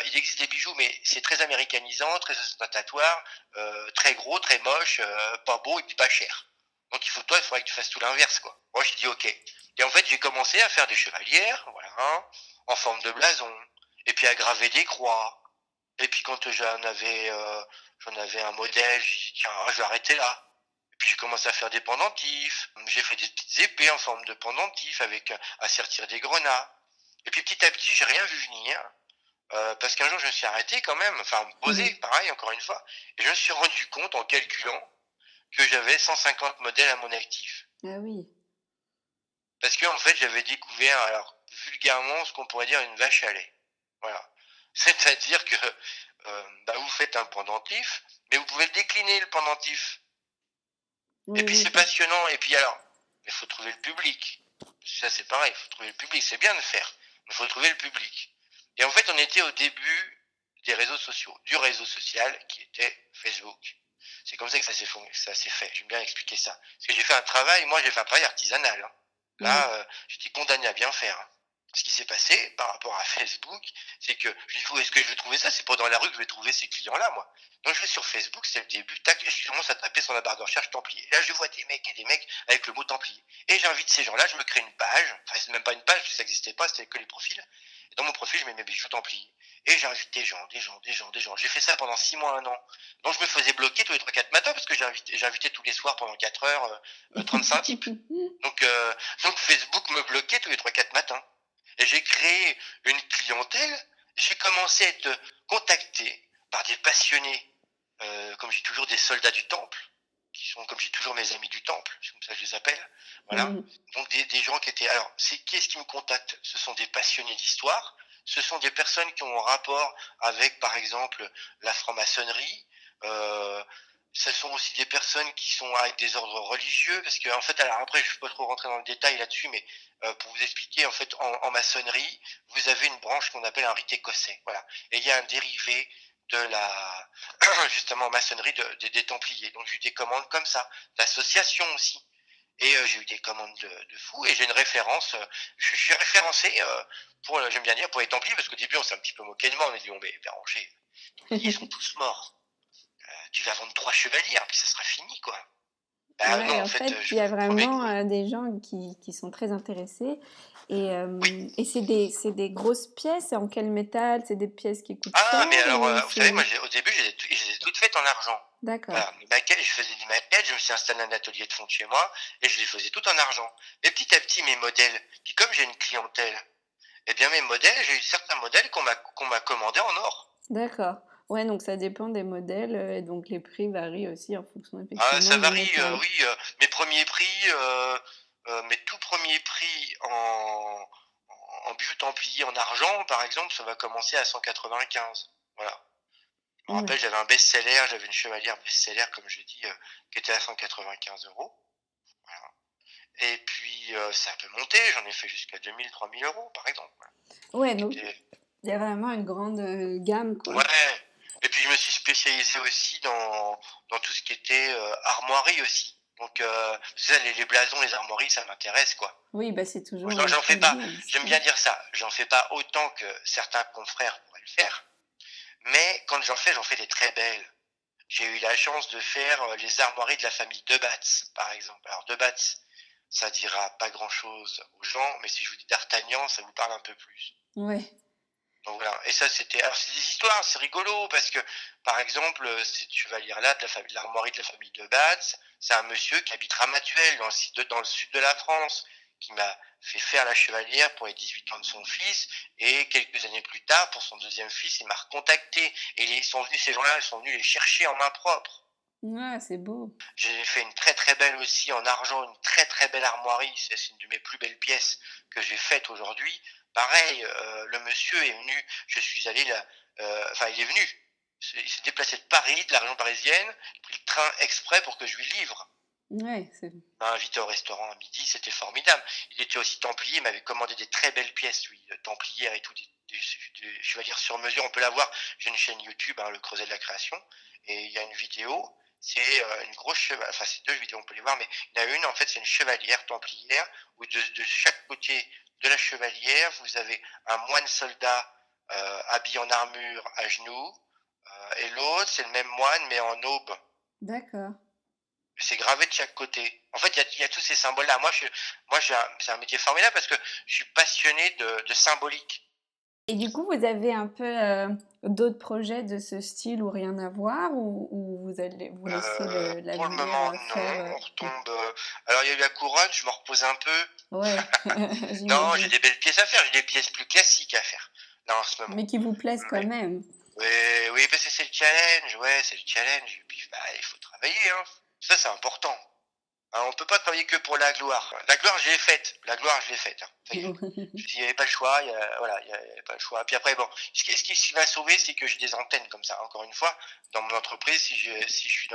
il existe des bijoux, mais c'est très américanisant, très ostentatoire, très gros, très moche, pas beau et puis pas cher. Donc il faudrait que tu fasses tout l'inverse, quoi. Moi, j'ai dit ok. Et en fait, j'ai commencé à faire des chevalières, voilà, hein, en forme de blason, et puis à graver des croix, et puis quand j'en avais un modèle, j'ai dit tiens, je vais arrêter là. Et puis j'ai commencé à faire des pendentifs. J'ai fait des petites épées en forme de pendentifs avec à sertir des grenats. Et puis petit à petit, j'ai rien vu venir. Parce qu'un jour, je me suis arrêté quand même, enfin me poser, Mmh. pareil, encore une fois. Et je me suis rendu compte en calculant que j'avais 150 modèles à mon actif. Ah oui. Parce que en fait, j'avais découvert, alors vulgairement, ce qu'on pourrait dire une vache à lait. Voilà. C'est-à-dire que bah, vous faites un pendentif, mais vous pouvez le décliner le pendentif. Et Oui, puis oui, c'est passionnant. Et puis alors, il faut trouver le public. Ça c'est pareil, il faut trouver le public. C'est bien de faire, mais il faut trouver le public. Et en fait, on était au début des réseaux sociaux, du réseau social qui était Facebook. C'est comme ça que ça s'est fait. J'aime bien expliquer ça. Parce que j'ai fait un travail, moi j'ai fait un travail artisanal, hein. oui. Là, j'étais condamné à bien faire, hein. Ce qui s'est passé par rapport à Facebook, c'est que je dis, où est-ce que je vais trouver ça? C'est pas dans la rue que je vais trouver ces clients-là, moi. Donc je vais sur Facebook, c'est le début, tac, et je commence à taper sur la barre de recherche Templier. Et là, je vois des mecs et des mecs avec le mot Templier. Et j'invite ces gens-là, je me crée une page, enfin c'est même pas une page, ça n'existait pas, c'était que les profils. Et dans mon profil, je mets mes bijoux Templiers. Et j'invite des gens, des gens, des gens, des gens. J'ai fait ça pendant 6 mois, 1 an. Donc je me faisais bloquer tous les 3-4 matins parce que j'invitais tous les soirs pendant 4 heures 35 types. Donc, euh, donc Facebook me bloquait tous les 3-4 matins. Et j'ai créé une clientèle. J'ai commencé à être contacté par des passionnés, comme j'ai toujours des soldats du temple, qui sont, comme j'ai toujours mes amis du temple, c'est comme ça que je les appelle. Voilà. Mhm. Donc des gens qui étaient. Alors, qu'est-ce qui me contacte? Ce sont des passionnés d'histoire. Ce sont des personnes qui ont un rapport avec, par exemple, la franc-maçonnerie. Euh, Ce sont aussi des personnes qui sont avec des ordres religieux, parce que en fait, alors après, je ne vais pas trop rentrer dans le détail là-dessus, mais pour vous expliquer, en fait, en maçonnerie, vous avez une branche qu'on appelle un rite écossais, voilà. Et il y a un dérivé de la justement maçonnerie des Templiers. Donc j'ai eu des commandes comme ça, d'associations aussi. Et j'ai eu des commandes de fous et j'ai une référence. Je suis référencé pour, j'aime bien dire, pour les Templiers, parce qu'au début on s'est un petit peu moqué de moi, on a dit on mais Béranger, les Templiers sont tous morts. Tu vas vendre 3 chevaliers, puis ça sera fini quoi. Bah non, Ouais, en en fait, fait, je il y a trouvais vraiment que des gens qui sont très intéressés. Et, oui. c'est des grosses pièces. En quel métal? C'est des pièces qui coûtent Ah, mais cher alors, ou vous savez, moi, c'est... au début, je les ai toutes faites en argent. D'accord, Voilà, mes maquettes, je faisais des maquettes, je me suis installé un atelier de fond chez moi, et je les faisais toutes en argent. Et petit à petit, mes modèles, puis comme j'ai une clientèle, eh bien, mes modèles, j'ai eu certains modèles qu'on m'a commandés en or. d'accord. Ouais, donc ça dépend des modèles et donc les prix varient aussi en fonction Ah, effectivement ça du varie, métal. oui, mes premiers prix, mes tout premiers prix en bijoux templiers en argent, par exemple, ça va commencer à 195. Voilà. Je me Ouais, rappelle, j'avais un best-seller, j'avais une chevalière best-seller, comme je dis, qui était à 195 €. Voilà. Et puis, ça peut monter, j'en ai fait jusqu'à 2000, 3000 € par exemple. Voilà. ouais, donc Et, il y a vraiment une grande gamme, quoi. ouais. Et puis, je me suis spécialisé aussi dans tout ce qui était armoirie aussi. Donc, ça, les blasons, les armoiries, ça m'intéresse, quoi. Oui, bah c'est toujours J'en fais très pas, bien j'aime l'histoire. bien dire ça, j'en fais pas autant que certains confrères pourraient le faire, mais quand j'en fais des très belles. J'ai eu la chance de faire les armoiries de la famille Debatz, par exemple. Alors Debatz, ça dira pas grand-chose aux gens, mais si je vous dis D'Artagnan, ça vous parle un peu plus. Ouais. Donc voilà. Et ça, c'était. Alors c'est des histoires, c'est rigolo parce que, par exemple, cette chevalière-là de l'armoirie de la famille Debatz, c'est un monsieur qui habite Ramatuelle, dans le sud de la France, qui m'a fait faire la chevalière pour les 18 ans de son fils, et quelques années plus tard, pour son deuxième fils, il m'a recontacté, et ces gens-là, ils sont venus les chercher en main propre. Ah, c'est beau. J'ai fait une très très belle aussi en argent, une très très belle armoirie. C'est une de mes plus belles pièces que j'ai faites aujourd'hui. Pareil, le monsieur est venu, je suis allé là, enfin il est venu. Il s'est déplacé de Paris, de la région parisienne, il a pris le train exprès pour que je lui livre. Ouais, c'est... Il m'a invité au restaurant à midi, c'était formidable. Il était aussi templier, il m'avait commandé des très belles pièces, lui, templières et tout, des chevaliers sur mesure. On peut la voir, j'ai une chaîne YouTube, hein, Le Creuset de la Création, et il y a une vidéo, c'est une grosse chevalière, enfin c'est deux vidéos, on peut les voir, mais il y en a une, en fait, c'est une chevalière templière, où de chaque côté de la chevalière, vous avez un moine soldat habillé en armure à genoux, et l'autre, c'est le même moine, mais en aube. D'accord. C'est gravé de chaque côté. En fait, il y a tous ces symboles-là. C'est un métier formidable parce que je suis passionné de symbolique. Et du coup, vous avez un peu d'autres projets de ce style ou rien à voir ou vous allez vous laissez Pour le l'avenir moment, faire non. On retombe. Alors, il y a eu la couronne, je me repose un peu. ouais, Non, j'ai j'imagine. des belles pièces à faire. J'ai des pièces plus classiques à faire. Là, en ce moment. Mais qui vous plaisent quand Mais, même. oui, oui, parce que c'est le challenge. Ouais, c'est le challenge. Et puis, bah, il faut travailler, hein. Ça, c'est important. Hein, on ne peut pas travailler que pour la gloire. La gloire, je l'ai faite. La gloire, je l'ai faite. Hein. Ça y est. Je dis, il n'y avait pas le choix. Voilà, il y avait pas le choix. Puis après, bon, ce qui m'a sauvé, c'est que j'ai des antennes comme ça. Encore une fois, dans mon entreprise, si je suis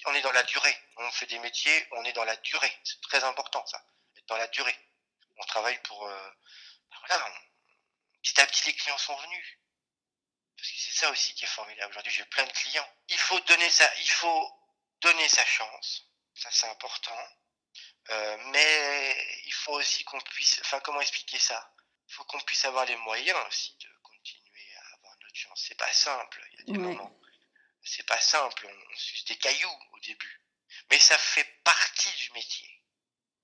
on est dans la durée. On fait des métiers, on est dans la durée. C'est très important, ça. Être dans la durée. On travaille pour, voilà, petit à petit, les clients sont venus. Parce que c'est ça aussi qui est formidable. Aujourd'hui, j'ai plein de clients. Il faut donner sa chance. Ça, c'est important. Mais il faut aussi qu'on puisse, enfin, comment expliquer ça? Il faut qu'on puisse avoir les moyens aussi de continuer à avoir notre chance. C'est pas simple. Il y a des Ouais. moments, c'est pas simple. On suce des cailloux au début, mais ça fait partie du métier.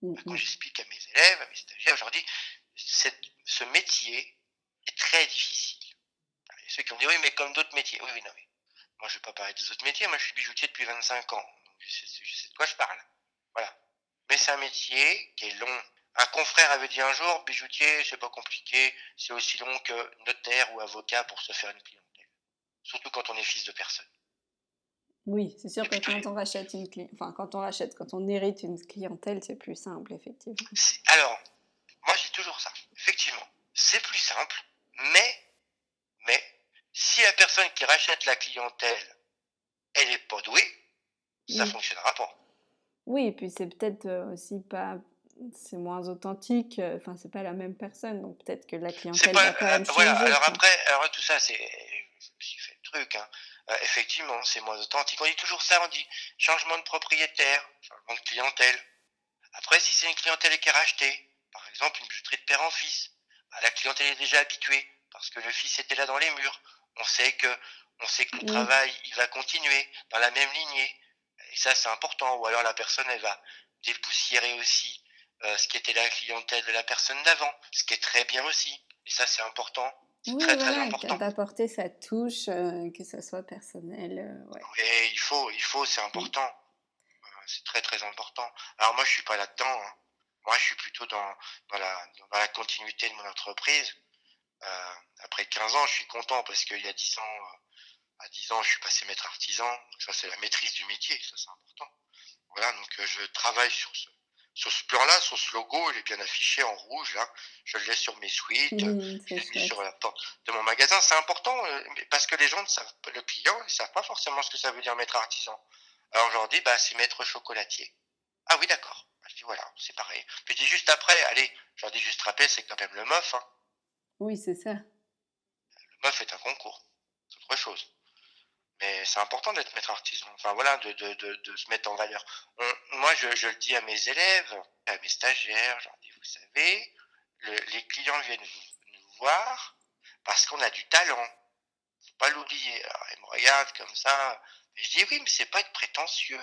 Mm, Quand mm. j'explique à mes élèves, à mes stagiaires, je leur dis, ce métier est très difficile. ceux qui ont dit: «Oui, mais comme d'autres métiers». Oui, oui, non, mais moi, je vais pas parler des autres métiers. Moi, je suis bijoutier depuis 25 ans, donc je sais de quoi je parle. Voilà. Mais c'est un métier qui est long. Un confrère avait dit un jour: «Bijoutier, c'est pas compliqué, c'est aussi long que notaire ou avocat pour se faire une clientèle». Surtout quand on est fils de personne. Oui, c'est sûr Et que puis tous quand les on rachète quand on hérite une clientèle, c'est plus simple, effectivement. alors, moi, je dis toujours ça. Effectivement, c'est plus simple, mais si la personne qui rachète la clientèle, elle est pas douée, ça Oui. fonctionnera pas. Oui, et puis c'est peut-être, aussi pas c'est moins authentique, enfin, c'est pas la même personne, donc peut-être que la C'est clientèle pas va quand même voilà, changer, alors quoi. après alors tout ça, c'est je me suis fait le truc, hein. Effectivement, c'est moins authentique. On dit toujours ça, on dit: «Changement de propriétaire, changement de clientèle». Après, si c'est une clientèle qui est rachetée, par exemple une bijouterie de père en fils, bah, la clientèle est déjà habituée parce que le fils était là dans les murs. On sait que le Oui. travail, il va continuer dans la même lignée et ça, c'est important. Ou alors la personne, elle va dépoussiérer aussi, ce qui était la clientèle de la personne d'avant, ce qui est très bien aussi et ça, c'est important. C'est Oui, très, très voilà, important. d'apporter sa touche, que ça soit personnel, ouais. Et il faut, c'est Mmh. important. C'est très, très important. Alors moi, je suis pas là-dedans, hein. Moi, je suis plutôt dans la continuité de mon entreprise. Après 15 ans, je suis content parce qu'il y a 10 ans, à 10 ans, je suis passé maître artisan. Donc ça, c'est la maîtrise du métier, ça, c'est important. Voilà, donc je travaille sur ce plan-là, sur ce logo, il est bien affiché en rouge, là. Je le laisse sur mes suites, je C'est l'ai mis sur chouette. la porte de mon magasin. C'est important, mais parce que les gens ne savent pas, le client, ne savent pas forcément ce que ça veut dire maître artisan. Alors je leur dis, bah, c'est maître chocolatier. Ah oui, d'accord. Bah, je dis, voilà, c'est pareil. Je dis juste après, allez, je leur dis juste rappel, c'est quand même le MOF, hein. Oui, c'est ça. Le MOF est un concours. C'est autre chose. Mais c'est important d'être maître artisan. Enfin voilà, de se mettre en valeur. Moi, je le dis à mes élèves, à mes stagiaires, je leur dis, vous savez, les clients viennent nous voir parce qu'on a du talent. Faut pas l'oublier. Alors, ils me regardent comme ça. Et je dis, oui, mais c'est pas être prétentieux.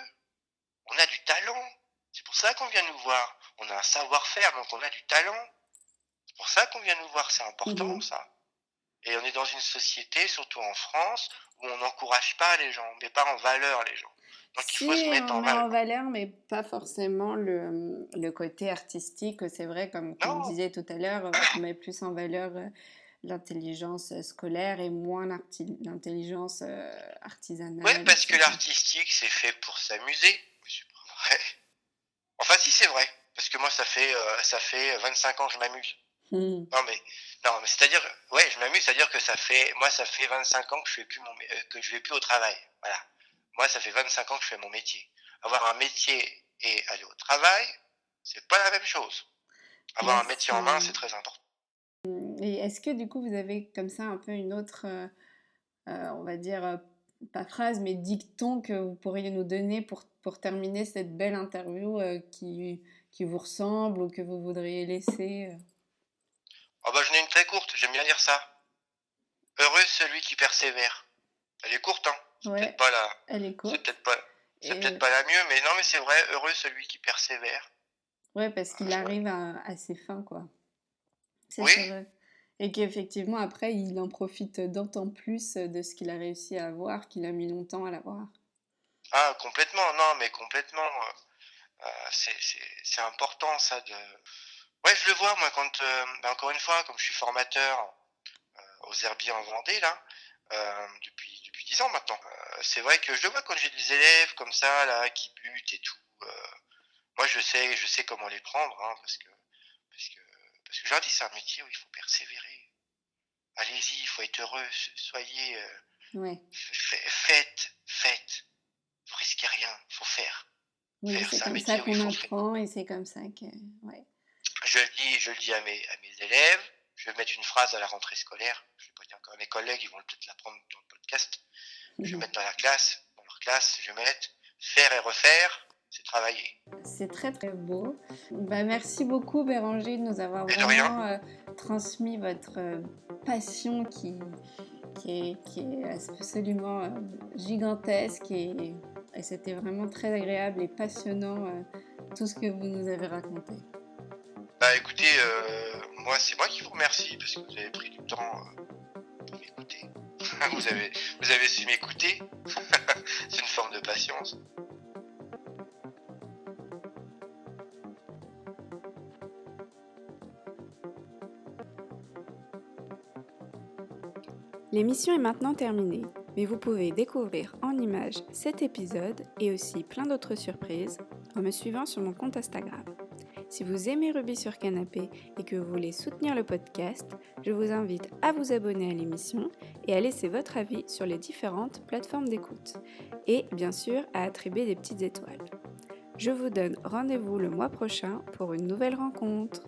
On a du talent. C'est pour ça qu'on vient nous voir. On a un savoir-faire, donc on a du talent. C'est pour ça qu'on vient nous voir. C'est important, Mmh. ça. Et on est dans une société, surtout en France, où on n'encourage pas les gens, on met pas en valeur les gens. Donc il faut se Si, mettre on en met en valeur. valeur, mais pas forcément le côté artistique. C'est vrai, comme tu le Non, disais tout à l'heure, on met plus en valeur, l'intelligence, scolaire et moins l'intelligence, ouais, artisanale, et parce que cetera. l'artistique, c'est fait pour s'amuser. Mais c'est pas vrai. Enfin, si, c'est vrai. Parce que moi, ça fait 25 ans que je m'amuse. Mmh. Non, mais, non, mais c'est-à-dire, ouais, je m'amuse, c'est-à-dire que ça fait 25 ans que je fais plus que je vais plus au travail. Voilà. Moi, ça fait 25 ans que je fais mon métier. Avoir un métier et aller au travail, c'est pas la même chose. Avoir Ouais, un métier en main, c'est très important. et est-ce que du coup vous avez comme ça un peu une autre, on va dire, pas phrase, mais dicton que vous pourriez nous donner pour terminer cette belle interview, qui vous ressemble ou que vous voudriez laisser, Ah bah, j'en ai une très courte, j'aime bien dire ça. Heureux celui qui persévère. Elle est courte, hein. Ouais, elle est C'est courte peut-être pas, c'est et peut-être pas la mieux, mais non, mais c'est vrai. Heureux celui qui persévère. ouais, parce qu'il Ouais. arrive à ses fins, quoi. Oui. C'est vrai, et qu'effectivement après il en profite d'autant plus, de ce qu'il a réussi à avoir, qu'il a mis longtemps à l'avoir. Ah, complètement. Non, mais complètement. C'est important ça de. Ouais, je le vois moi quand, bah, encore une fois, comme je suis formateur aux herbiers en Vendée là, depuis 10 ans maintenant. C'est vrai que je le vois quand j'ai des élèves comme ça là qui butent et tout. Moi, je sais comment les prendre, hein, parce que, parce que je leur dis, c'est un métier où il faut persévérer. Allez-y, il faut être heureux. Soyez, Ouais, faites. Vous risquez rien. Faut faire. oui, Faire, c'est c'est un comme ça métier où il qu'on faut faire. apprend et c'est comme ça que ouais. Je le dis à mes élèves. Je vais mettre une phrase à la rentrée scolaire. Je vais pas dire encore à mes collègues, ils vont peut-être l'apprendre dans le podcast. Je vais mettre dans leur classe, je vais mettre faire et refaire, c'est travailler. C'est très, très beau. Bah, merci beaucoup Béranger de nous avoir Et de rien. vraiment, transmis votre, passion qui est absolument, gigantesque, et c'était vraiment très agréable et passionnant, tout ce que vous nous avez raconté. Bah écoutez, moi c'est moi qui vous remercie parce que vous avez pris du temps pour m'écouter. Vous avez su m'écouter. C'est une forme de patience. L'émission est maintenant terminée, mais vous pouvez découvrir en images cet épisode et aussi plein d'autres surprises en me suivant sur mon compte Instagram. Si vous aimez Rubis sur Canapé et que vous voulez soutenir le podcast, je vous invite à vous abonner à l'émission et à laisser votre avis sur les différentes plateformes d'écoute. Et bien sûr, à attribuer des petites étoiles. Je vous donne rendez-vous le mois prochain pour une nouvelle rencontre.